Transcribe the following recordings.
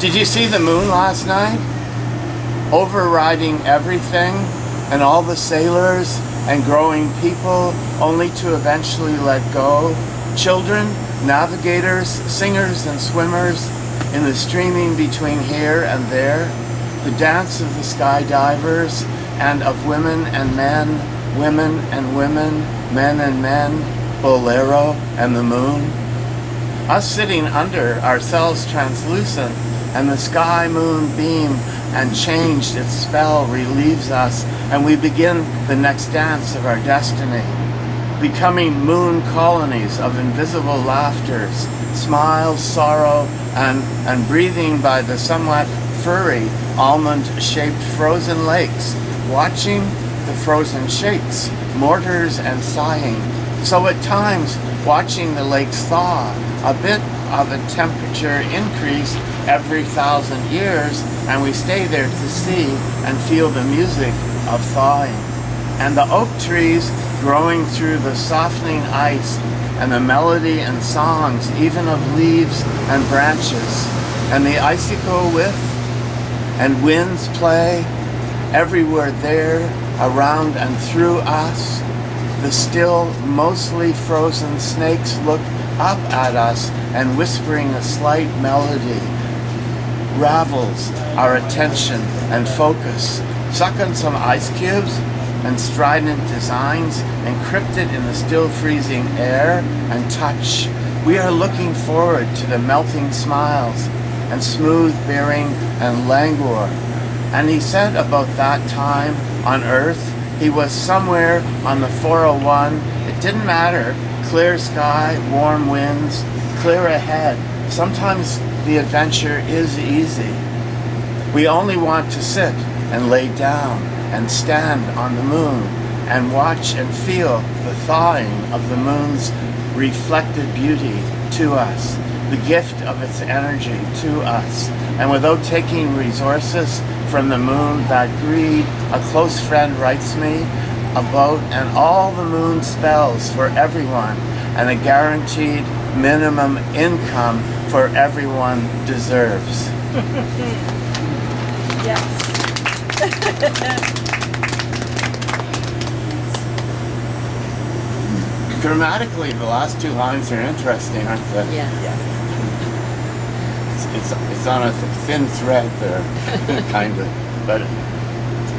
Did you see the moon last night? Overriding everything and all the sailors and growing people, only to eventually let go. Children, navigators, singers and swimmers in the streaming between here and there. The dance of the skydivers and of women and men, women and women, men and men, Bolero and the moon. Us sitting under, ourselves translucent, and the sky moon beam and changed its spell relieves us, and we begin the next dance of our destiny, becoming moon colonies of invisible laughters, smiles, sorrow, and breathing by the somewhat furry, almond-shaped frozen lakes, watching the frozen shakes, mortars and sighing. So at times, watching the lakes thaw, a bit of a temperature increase every 1,000 years, and we stay there to see and feel the music of thawing. And the oak trees growing through the softening ice, and the melody and songs even of leaves and branches, and the icicle whiff, and winds play everywhere there, around and through us. The still, mostly frozen snakes look up at us, and whispering a slight melody ravels our attention and focus. Suck on some ice cubes and strident designs encrypted in the still freezing air, and touch. We are looking forward to the melting smiles and smooth bearing and languor. And he said about that time on Earth, he was somewhere on the 401. It didn't matter. Clear sky, warm winds, clear ahead. Sometimes the adventure is easy. We only want to sit and lay down and stand on the moon and watch and feel the thawing of the moon's reflected beauty to us, the gift of its energy to us. And without taking resources from the moon, that greed, a close friend writes me about, and all the moon spells for everyone, and a guaranteed minimum income for everyone deserves. Yes. Grammatically, the last two lines are interesting, aren't they? Yeah. It's on a thin thread there, kind of. But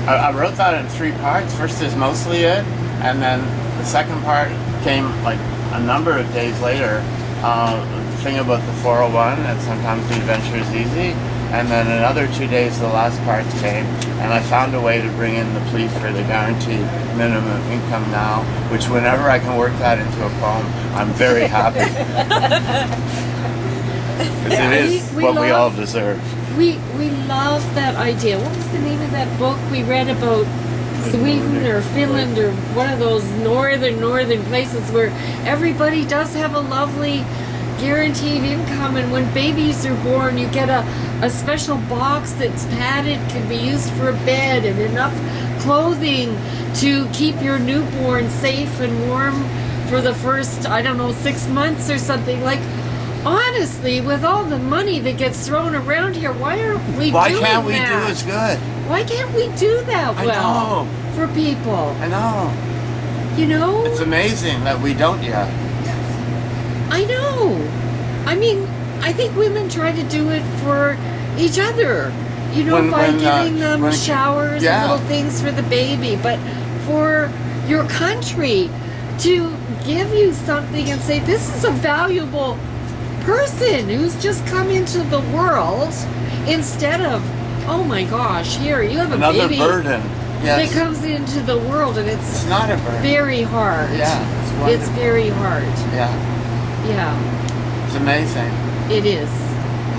I wrote that in 3 parts. First is mostly it, and then the second part came like a number of days later. The thing about the 401, and sometimes the adventure is easy. And then another 2 days, the last parts came, and I found a way to bring in the plea for the guaranteed minimum income now, which whenever I can work that into a poem, I'm very happy. Because it is what we all deserve. We love that idea. What was the name of that book we read about Sweden or Finland or one of those northern places where everybody does have a lovely guaranteed income, and when babies are born you get a special box that's padded, can be used for a bed, and enough clothing to keep your newborn safe and warm for the first, I don't know, 6 months or something. Like, honestly, with all the money that gets thrown around here, why aren't we doing that? Why can't we do as good? Why can't we do that well for people? I know. You know? It's amazing that we don't yet. I know. I mean, I think women try to do it for each other, you know, by giving them showers and little things for the baby. But for your country to give you something and say, this is a valuable person who's just come into the world, instead of, oh my gosh, here, you have another baby burden. Yes. that comes into the world, and it's not a burden. Very hard. Yeah, it's very hard. Yeah. Yeah. It's amazing. It is.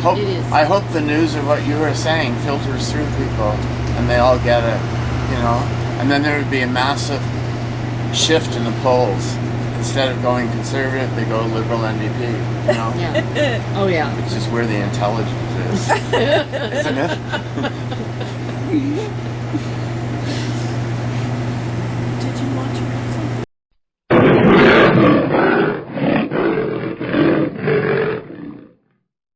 It is. I hope the news of what you were saying filters through people and they all get it, you know. And then there would be a massive shift in the polls. Instead of going conservative, they go liberal NDP, you know. Yeah. Oh yeah. Which is where the intelligence is. Isn't it? Did you want to read something?